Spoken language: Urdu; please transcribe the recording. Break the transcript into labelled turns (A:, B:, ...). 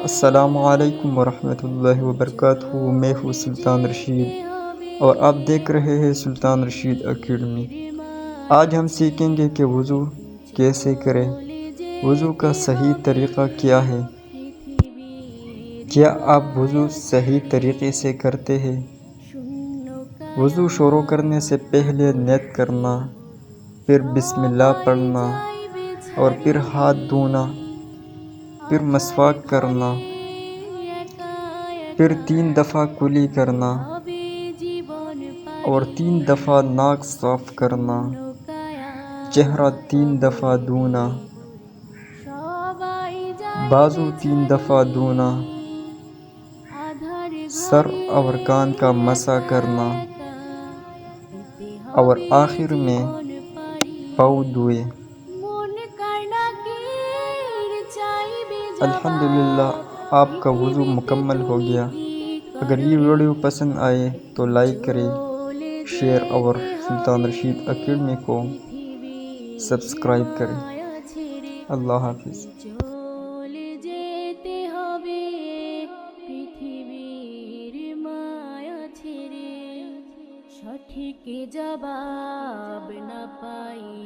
A: السلام علیکم ورحمۃ اللہ وبرکاتہ۔ میں ہوں سلطان رشید اور آپ دیکھ رہے ہیں سلطان رشید اکیڈمی۔ آج ہم سیکھیں گے کہ وضو کیسے کریں، وضو کا صحیح طریقہ کیا ہے۔ کیا آپ وضو صحیح طریقے سے کرتے ہیں؟ وضو شروع کرنے سے پہلے نیت کرنا، پھر بسم اللہ پڑھنا اور پھر ہاتھ دھونا، پھر مسواک کرنا، پھر 3 دفعہ کلی کرنا اور 3 دفعہ ناک صاف کرنا، چہرہ 3 دفعہ دھونا، بازو 3 دفعہ دھونا، سر اور کان کا مسح کرنا اور آخر میں پاؤں دھوئے۔ الحمدللہ آپ کا وضو مکمل ہو گیا۔ اگر یہ ویڈیو پسند آئے تو لائک کریں، شیئر اور سلطان رشید اکیڈمی کو سبسکرائب کریں۔ اللہ حافظ۔
B: সঠিক জবাব না পাই।